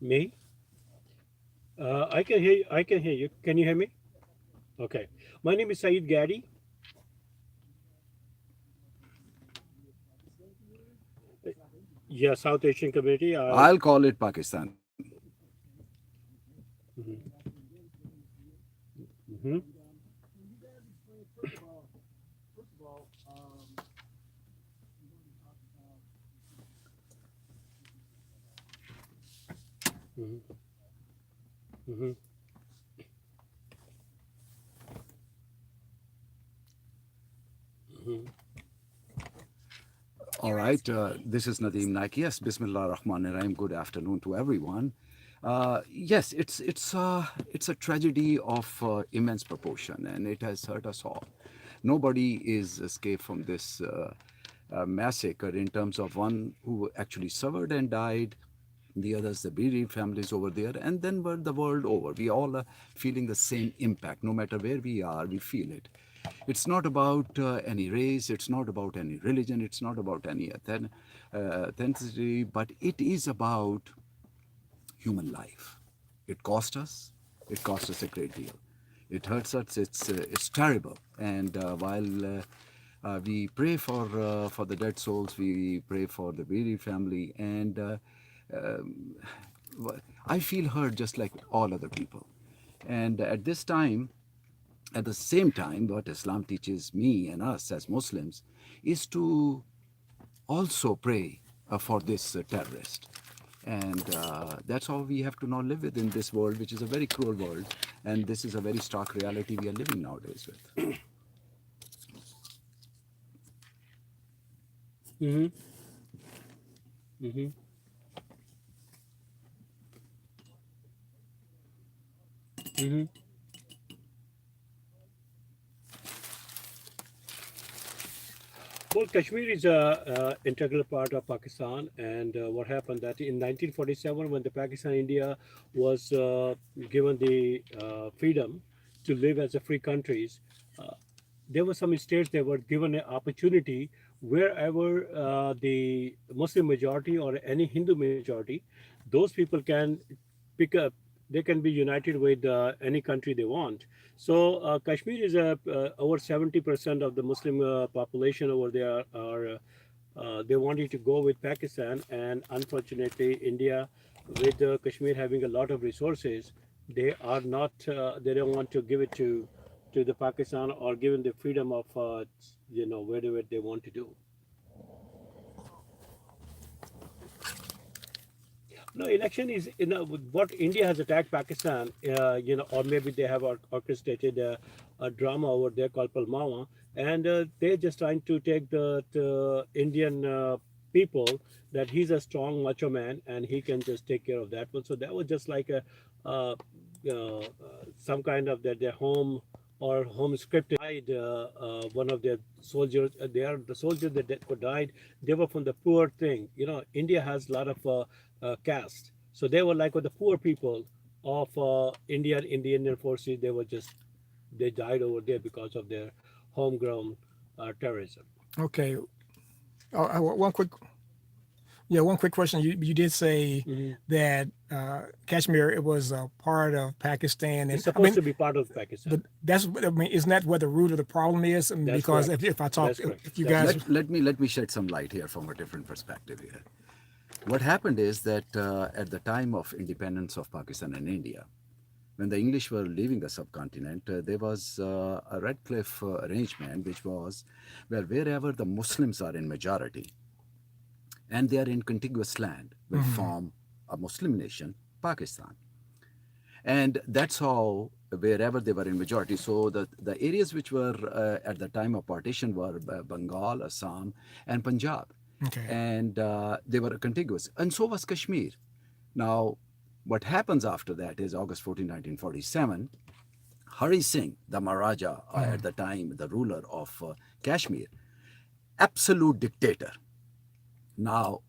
Me? I can hear you. I can hear you. Can you hear me? Okay. My name is Saeed Gadi. Yeah, South Asian community. I'll call it Pakistan. Mhm, mhm, mhm, mhm, mhm, All right, this is Nadeem Naik. Yes, Bismillah Rahman Rahim. Good afternoon to everyone. Yes, it's a tragedy of immense proportion, and it has hurt us all. Nobody is escaped from this massacre in terms of one who actually suffered and died, the others, the bereaved families over there, and then the world over. We all are feeling the same impact. No matter where we are, we feel it. It's not about any race, it's not about any religion, it's not about any authenticity, but it is about human life. It cost us a great deal. It hurts us, it's terrible. And while we pray for the dead souls, we pray for the bereaved family, and um, I feel hurt just like all other people. And at this time, at the same time, what Islam teaches me and us as Muslims is to also pray for this terrorist. And that's how we have to now live within this world, which is a very cruel world. And this is a very stark reality we are living nowadays with. mhm, mhm, mhm. Well, Kashmir is a integral part of Pakistan, and what happened that in 1947, when the Pakistan India was given the freedom to live as a free countries, uh, there were some states that were given an opportunity wherever the Muslim majority or any Hindu majority, those people can pick up. They can be united with any country they want. So Kashmir is over 70% of the Muslim population over there they wanted to go with Pakistan, and unfortunately, India, with Kashmir having a lot of resources, they are not. They don't want to give it to the Pakistan or given the freedom of whatever they want to do. No, election is what India has attacked Pakistan. Or maybe they have orchestrated a drama over there called Palmama, and they're just trying to take the Indian people that he's a strong macho man and he can just take care of that one. So that was just like a uh, some kind of their home or home scripted one of their soldiers. They are the soldiers that died. They were from the poor thing. India has a lot of caste. So they were like with the poor people of India in the Indian forces. They died over there because of their homegrown terrorism. Okay. One quick, yeah, one quick question. You did say Hmm. that Kashmir it was a part of Pakistan, It's and I supposed mean, to be part of Pakistan. but I mean, isn't that what the root of the problem is? I mean, That's because correct. if I talk, That's correct. if you That's guys, correct. Let me shed some light here from a different perspective here. What happened is that at the time of independence of Pakistan and India, when the English were leaving the subcontinent, there was a Red Cliff arrangement, which was where wherever the Muslims are in majority and they are in contiguous land, will Mhm. form a Muslim nation, Pakistan. And that's how wherever they were in majority. So the areas which were at the time of partition were Bengal, Assam, and Punjab, Okay. and they were contiguous, and so was Kashmir. Now, what happens after that is August 14, 1947. Hari Singh, the Maharaja at Mhm. the time, the ruler of Kashmir, absolute dictator. Now,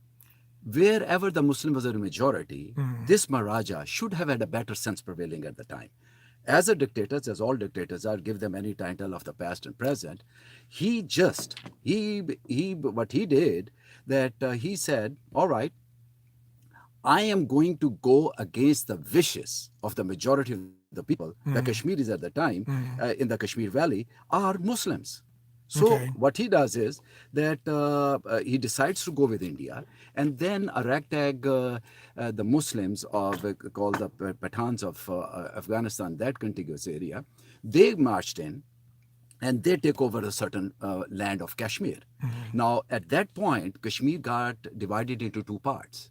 wherever the Muslim was a majority, Mhm. this Maharaja should have had a better sense prevailing at the time. As a dictator, as all dictators are, give them any title of the past and present. He just he what he did that he said, all right, I am going to go against the wishes of the majority of the people, the Kashmiris at the time, in the Kashmir Valley, are Muslims. So Okay. what he does is that he decides to go with India, and then a ragtag, the Muslims of called the Pathans of Afghanistan, that contiguous area, they marched in and they take over a certain land of Kashmir. Now, at that point, Kashmir got divided into two parts.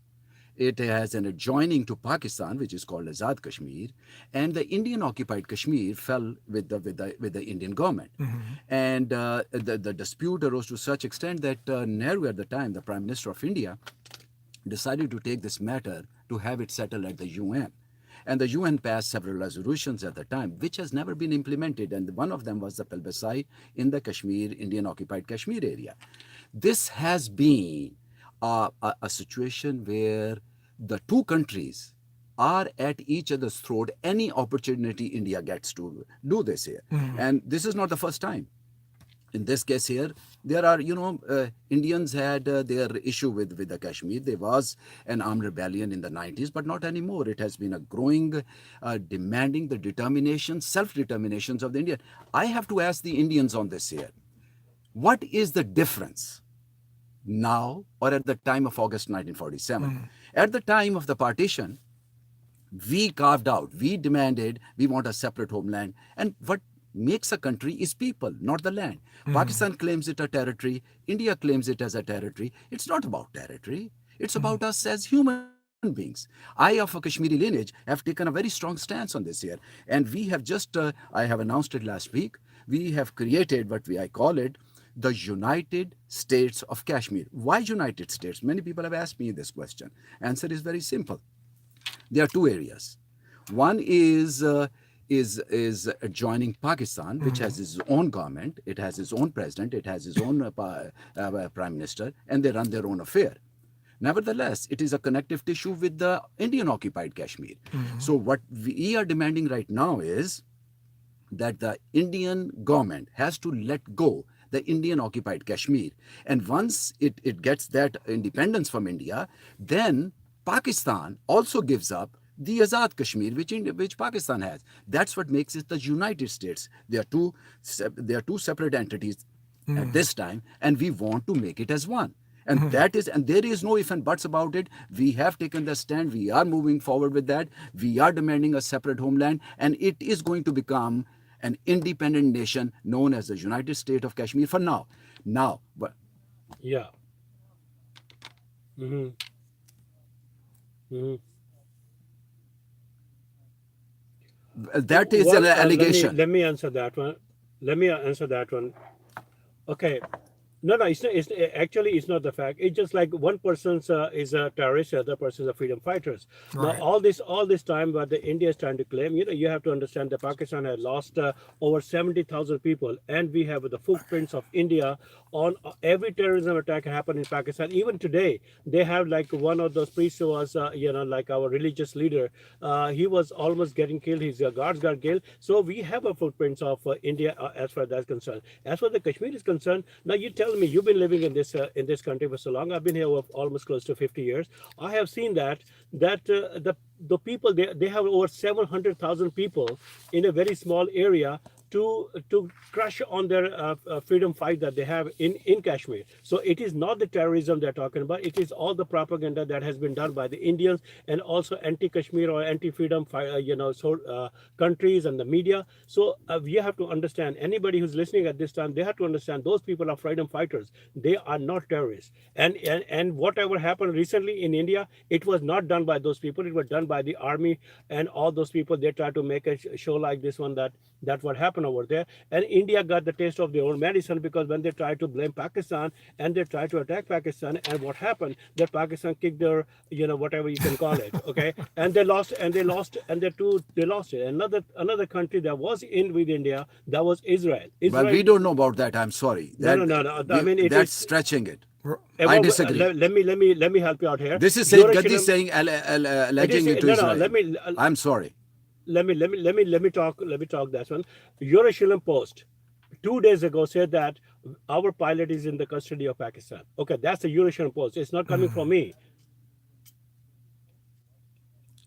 It has an adjoining to Pakistan, which is called Azad Kashmir, and the Indian occupied Kashmir fell with the Indian government. And the dispute arose to such extent that Nehru, at the time, the Prime Minister of India, decided to take this matter to have it settled at the UN. And the UN passed several resolutions at the time, which has never been implemented. And one of them was the plebiscite in the Kashmir, Indian occupied Kashmir area. This has been a situation where the two countries are at each other's throat any opportunity India gets to do this here. And this is not the first time. In this case here, there are, Indians had their issue with the Kashmir. There was an armed rebellion in the 90s, but not anymore. It has been a growing, demanding the determination, self-determinations of the Indian. I have to ask the Indians on this here, what is the difference now or at the time of August 1947? At the time of the partition, we carved out, we demanded, we want a separate homeland. And what makes a country is people, not the land. Pakistan claims it a territory. India claims it as a territory. It's not about territory. It's about us as human beings. I, of a Kashmiri lineage, have taken a very strong stance on this here. And we have just, I have announced it last week, we have created what I call it, the United States of Kashmir. Why United States? Many people have asked me this question. Answer is very simple. There are two areas. One is adjoining Pakistan, which has its own government, it has its own president, it has its own prime minister, and they run their own affair. Nevertheless, it is a connective tissue with the Indian occupied Kashmir. So what we are demanding right now is that the Indian government has to let go the Indian occupied Kashmir. And once it gets that independence from India, then Pakistan also gives up the Azad Kashmir, which Pakistan has. That's what makes it the United States. They are two separate entities at this time, and we want to make it as one. And there is no if and buts about it. We have taken the stand. We are moving forward with that. We are demanding a separate homeland, and it is going to become an independent nation known as the United States of Kashmir for now. But Yeah. Hmm. Hmm. that is Well, an allegation. let me answer that one. Let me answer that one. Okay. No, it's not. It's actually it's not the fact. It's just like one person is a terrorist, the other person is a freedom fighters. Now, Right. all this time, what the India is trying to claim, you have to understand that Pakistan has lost over 70,000 people, and we have the footprints of India on every terrorism attack happened in Pakistan. Even today, they have like one of those priests who was, like our religious leader. He was almost getting killed. His guards got killed. So we have a footprints of India as far as that's concerned. As far as the Kashmir is concerned, now you tell me, you've been living in this country for so long. I've been here almost close to 50 years. I have seen that the people they have over 700,000 people in a very small area to crush on their freedom fight that they have in Kashmir. So it is not the terrorism they're talking about. It is all the propaganda that has been done by the Indians and also anti-Kashmir or anti-freedom countries and the media. So we have to understand, anybody who's listening at this time, they have to understand those people are freedom fighters. They are not terrorists. And whatever happened recently in India, it was not done by those people. It was done by the army and all those people. They try to make a show like this one that what happened over there. And India got the taste of their own medicine, because when they tried to blame Pakistan and they tried to attack Pakistan, and what happened, that Pakistan kicked their, whatever you can call it, okay, and they lost and they lost it. Another country that was in with India, that was Israel. Well, we don't know about that. I'm sorry. No. I mean, That's stretching it. I well, disagree. let me help you out here. This is Sayyid Gaddi Jerusalem- saying alleging it to no, Israel. let me I'm sorry. let me talk that one. Jerusalem Post 2 days ago said that our pilot is in the custody of Pakistan. Okay, that's the Jerusalem Post. It's not coming from me.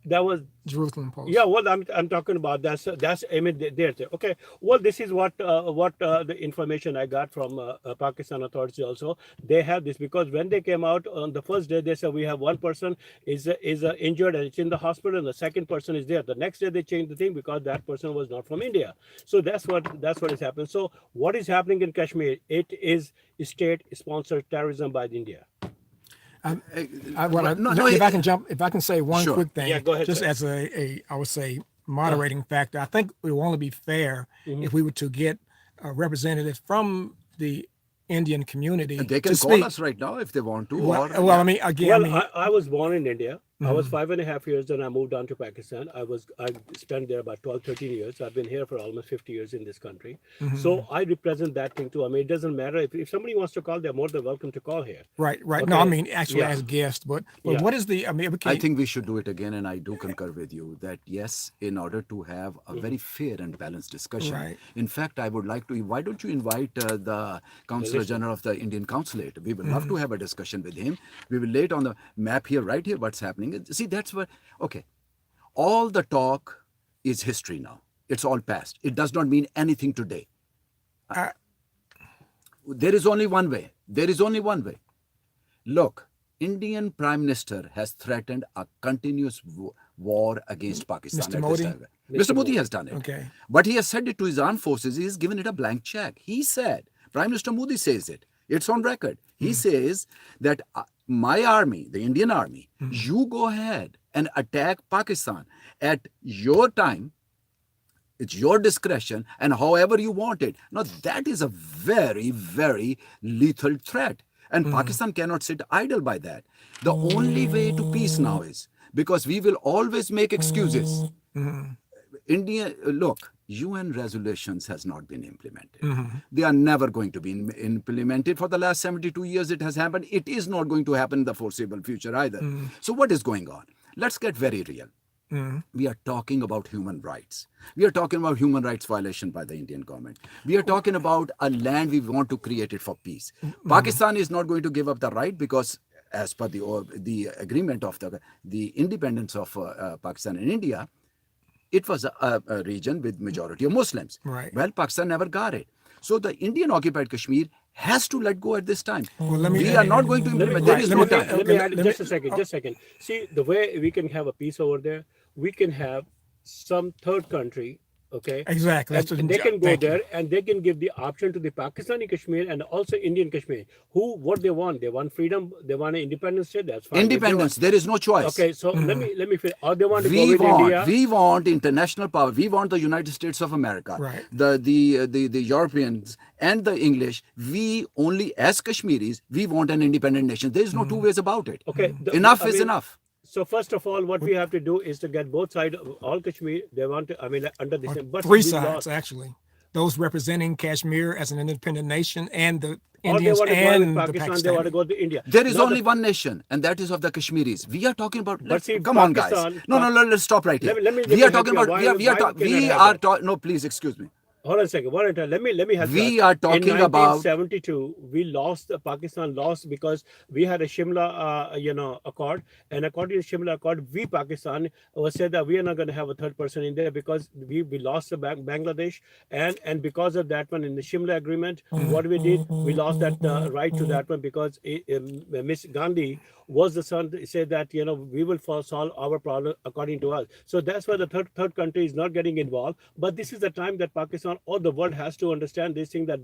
That was Jerusalem Post. yeah. Well, I'm talking about that's I mean there. Okay. Well, this is what the information I got from Pakistan authorities also. They have this because when they came out on the first day, they said we have one person is injured and it's in the hospital, and the second person is there. The next day they changed the thing because that person was not from India. So that's what has happened. So what is happening in Kashmir? It is state sponsored terrorism by India. If I can say one Sure. quick thing, Yeah, go ahead, just sir. as I would say, moderating factor. I think it will only be fair if we were to get a representative from the Indian community They to can call speak. us right now if they want to. Well, or, well, I mean, again, Well, I was born in India. I was 5.5 years, and I moved on to Pakistan. I spent there about 12, 13 years. I've been here for almost 50 years in this country. So I represent that thing too. I mean, it doesn't matter if somebody wants to call, they're more than welcome to call here. right. No, I Okay. mean actually Yeah. as guests, but Yeah. what is the? I mean, okay, I think we should do it again, and I do concur with you that yes, in order to have a very fair and balanced discussion. Right. In fact, I would like to. Why don't you invite the Consular General of the Indian Consulate? We would love to have a discussion with him. We will lay it on the map here, right here, what's happening. See, that's what. Okay, all the talk is history now. It's all past. It does not mean anything today. I- There is only one way. There is only one way. Look, Indian Prime Minister has threatened a continuous war against Pakistan. Mr. at Modi? this time. Mr. Modi has done it. Okay. But he has said it to his armed forces. He has given it a blank check. He said, Prime Minister Modi says it. It's on record. He says that my army, the Indian army, you go ahead and attack Pakistan at your time. It's your discretion and however you want it. Now, that is a very, very lethal threat. And Pakistan cannot sit idle by that. The only way to peace now is because we will always make excuses. India, look, UN resolutions has not been implemented. They are never going to be implemented. For the last 72 years, it has happened. It is not going to happen in the foreseeable future either. So what is going on? Let's get very real. We are talking about human rights. We are talking about human rights violation by the Indian government. We are talking about a land we want to create it for peace. Pakistan is not going to give up the right because as per the agreement of the independence of Pakistan and India, it was a region with majority of Muslims. Right. Well, Pakistan never got it. So the Indian occupied Kashmir has to let go at this time. Well, We are not going to implement. There is no time. Let me add just a second. See, the way we can have a peace over there, we can have some third country, okay? Exactly. That's And what- they can go thank you. there and they can give the option to the Pakistani Kashmir and also Indian Kashmir. What they want? They want freedom. They want an independent state. That's fine. If they Independence. want- There is no choice. Okay, so let me finish. Or they want to go We with India. want international power. We want the United States of America, Right. the Europeans and the English. We only, as Kashmiris, we want an independent nation. There is no two ways about it. Okay, Enough I is mean, enough. So first of all, what we have to do is to get both sides, all Kashmir. They want to. I mean, under the same. But Three we sides lost. actually. Those representing Kashmir as an independent nation and the Or they Indians want to go and with the Pakistan. They want to Pakistani. go to India. There is Now only one nation, and that is of the Kashmiris. We are talking about. see, Come on, guys. Pakistan- No, let's stop right here. Let me We are help talking you. about. Why- We are. why we cannot have that? No, please excuse me. Hold on a second. One at a time. Let me help you We out. are talking in about- 1972, we lost. Pakistan lost because we had a Shimla, Accord, and according to Shimla Accord, we Pakistan was said that we are not going to have a third person in there because we lost the Bangladesh, and because of that one in the Shimla Agreement, what we did, we lost that right to that one because Miss Gandhi was the son said that we will solve our problem according to us. So that's why the third country is not getting involved. But this is the time that Pakistan or the world has to understand this thing that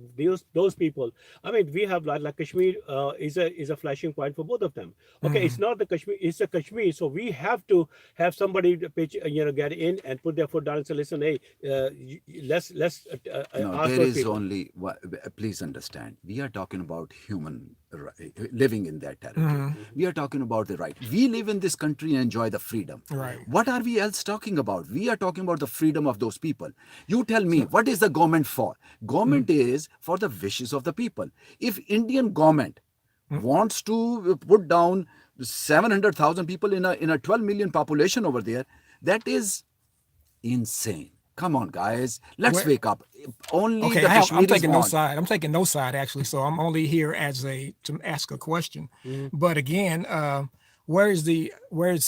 those people. I mean, we have like Kashmir is a flashing point for both of them. Okay, it's not the Kashmir, it's the Kashmir. So we have to have somebody pitch, get in and put their foot down and say, listen, hey, let's No, ask there those is people. only. Please understand. We are talking about human living in that territory. We are talking about the right. We live in this country and enjoy the freedom. Right. What are we else talking about? We are talking about the freedom of those people. You tell me, what is the government for? Government is for the wishes of the people. If Indian government wants to put down 700,000 people in a 12 million population over there, that is insane. Come on, guys. Let's wake up. Only Okay, the I'm Kashmiris taking no want. side. I'm taking no side actually. So I'm only here as to ask a question. But again, where is the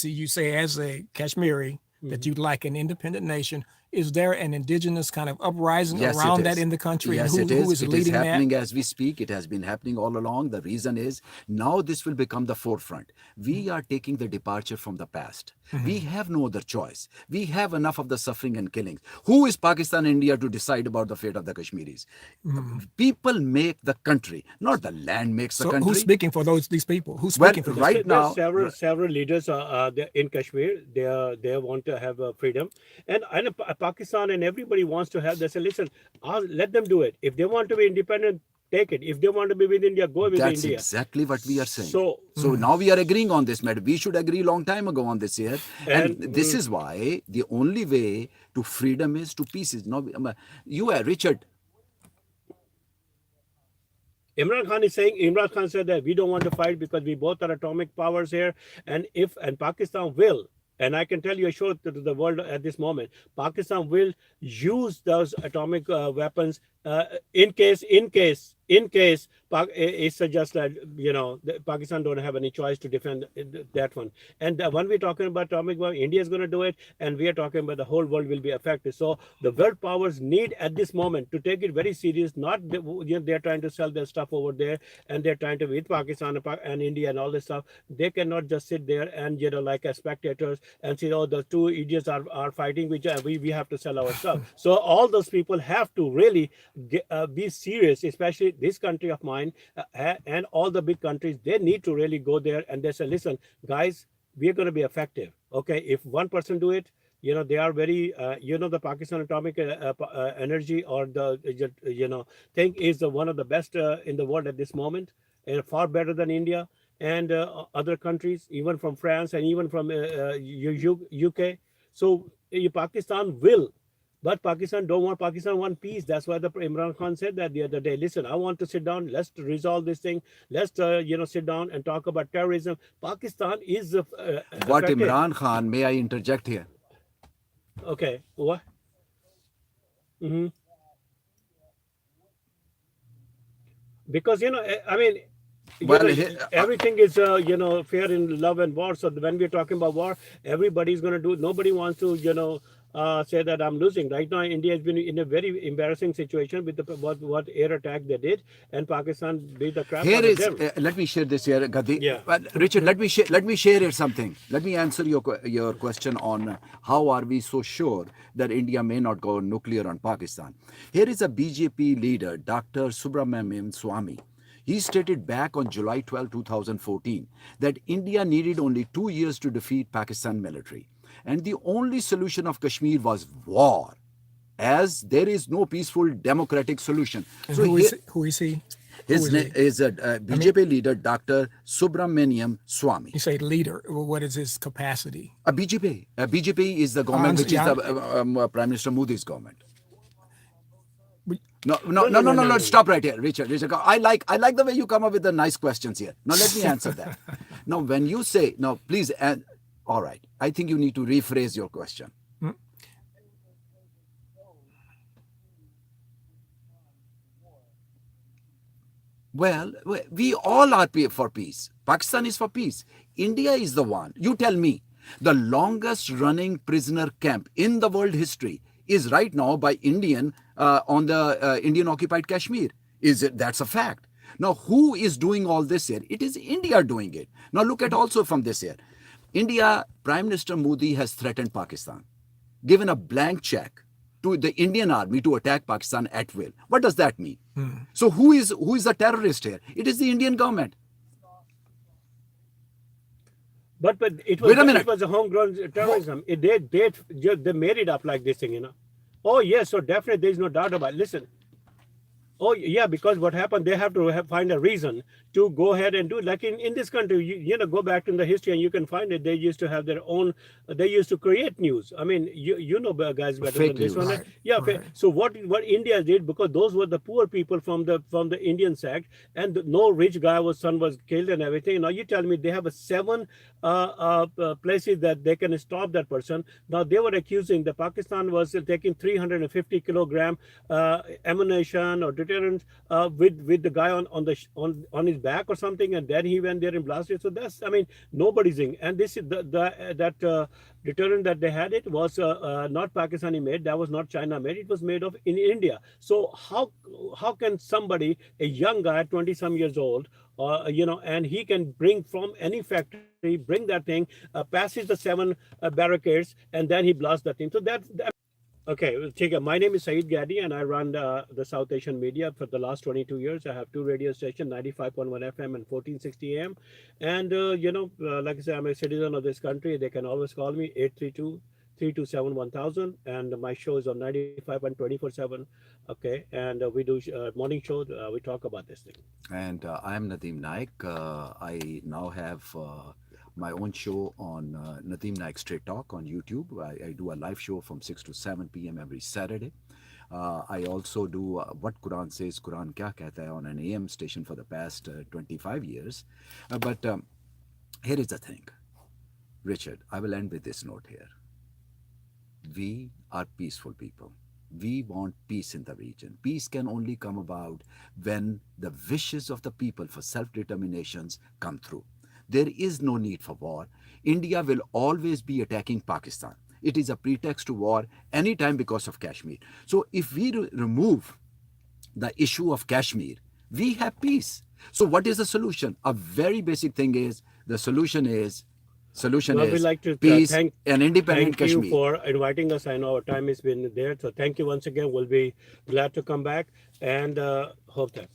you say as a Kashmiri that you'd like an independent nation? Is there an indigenous kind of uprising Yes, it around that is. in the country, and Yes, it who is. is It is leading that? happening as we speak. It has been happening all along. The reason is now this will become the forefront. We are taking the departure from the past. We have no other choice. We have enough of the suffering and killings. Who is Pakistan and India to decide about the fate of the Kashmiris? People make the country, not the land makes the So who's country. speaking for those people? Who's Well, speaking for these right people? There's now, several leaders in Kashmir. They want to have freedom, and Pakistan and everybody wants to have. They say, listen, let them do it. If they want to be independent, take it. If they want to be with India, go with that's India. exactly what we are saying. So So now we are agreeing on this matter. We should agree long time ago on this here. And and this is why the only way to freedom is to peace. Is now Richard. Imran Khan is saying, Imran Khan said that we don't want to fight because we both are atomic powers here, and Pakistan will, and I can tell you, assure to the world at this moment, Pakistan will use those atomic weapons in case it's just that Pakistan don't have any choice to defend that one. And when we're talking about atomic bomb, India is going to do it, and we are talking about the whole world will be affected. So the world powers need at this moment to take it very serious. Not they're trying to sell their stuff over there, and they're trying to with Pakistan and India and all this stuff. They cannot just sit there and like as spectators and say, oh, the two idiots are fighting, which we have to sell our stuff. So all those people have to really be serious, especially this country of mine and all the big countries. They need to really go there and they say, listen, guys, we are going to be effective. Okay, if one person do it, they are very the Pakistan atomic energy or the thing is one of the best in the world at this moment, and far better than India and other countries, even from France and even from UK. So Pakistan will, but Pakistan don't want. Pakistan want peace. That's why the Imran Khan said that the other day. Listen, I want to sit down. Let's resolve this thing. Let's sit down and talk about terrorism. Pakistan is What affected. Imran Khan, may I interject here? Okay, what? Hmm. Because I mean, Well, everything is fair in love and war. So when we're talking about war, everybody's going to do. Nobody wants to say that I'm losing. Right now, India has been in a very embarrassing situation with what air attack they did, and Pakistan beat the crap here out of is, them. let me share this here, Gadi. Yeah. Richard, let me share here something. Let me answer your question on how are we so sure that India may not go nuclear on Pakistan. Here is a BJP leader, Dr. Subramaniam Swamy. He stated back on July 12, 2014, that India needed only 2 years to defeat Pakistan military. And the only solution of Kashmir was war, as there is no peaceful democratic solution. And So who is he? his name is a BJP leader, Dr. Subramaniam Swamy. You say leader. Well, what is his capacity? A BJP is the government, which is yeah. the Prime Minister Modi's government. We- No. Stop right here, Richard. I like the way you come up with the nice questions here. Now let me answer that. Now, when you say now, please, all right. I think you need to rephrase your question. Well, we all are for peace. Pakistan is for peace. India is the one. You tell me, the longest running prisoner camp in the world history is right now by Indian on the Indian occupied Kashmir. That's a fact. Now, who is doing all this here? It is India doing it. Now, look at also from this here. India, Prime Minister Modi has threatened Pakistan, given a blank check to the Indian army to attack Pakistan at will. What does that mean? So who is the terrorist here? It is the Indian government. But Wait a minute. it was a homegrown terrorism. They made it up like this thing. Oh yes, so definitely there is no doubt about it. Listen. Oh yeah, because what happened, they have to find a reason to go ahead and do it. Like in this country, go back in the history and you can find it. They used to have their own. They used to create news. I mean, guys better Fake than this news. one. Right, Yeah. right. So what India did, because those were the poor people from the Indian sect, and no rich guy son was killed and everything. Now you tell me they have 7 places that they can stop that person. Now they were accusing that Pakistan was taking 350 kilogram ammunition or deterrent with the guy on his back or something, and then he went there and blasted. So that's, I mean, nobody's in. And this is that deterrent that they had, it was not Pakistani made. That was not China made. It was made of in India. So how can somebody, a young guy, 20 some years old, and he can bring from any factory, bring that thing, passes the 7 barricades, and then he blasts that thing. So that's okay. We'll take it. My name is Saeed Gadi, and I run the South Asian media for the last 22 years. I have 2 radio stations, 95.1 FM and 1460 AM. And, like I said, I'm a citizen of this country. They can always call me 832-327-1000. And my show is on 95 and 24/7. Okay. And we do morning show. We talk about this thing. And I'm Nadeem Naik. I now have my own show on Nadeem Naik Straight Talk on YouTube. I do a live show from 6 to 7 p.m. every Saturday. I also do What Quran Says, Quran Kya Kehta Hai on an AM station for the past 25 years. But here is the thing, Richard, I will end with this note here. We are peaceful people. We want peace in the region. Peace can only come about when the wishes of the people for self-determinations come through. There is no need for war. India will always be attacking Pakistan. It is a pretext to war anytime because of Kashmir. So if we remove the issue of Kashmir, we have peace. So what is the solution? A very basic thing is, the solution is We'd like to peace thank and independent you Kashmir. for inviting us. I know our time has been there. So thank you once again. We'll be glad to come back and hope that.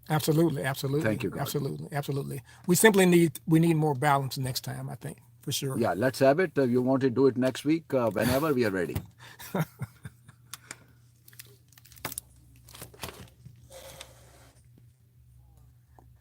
Absolutely. Thank you, God. Absolutely. We need more balance next time, I think, for sure. Yeah, let's have it. You want to do it next week? Whenever we are ready.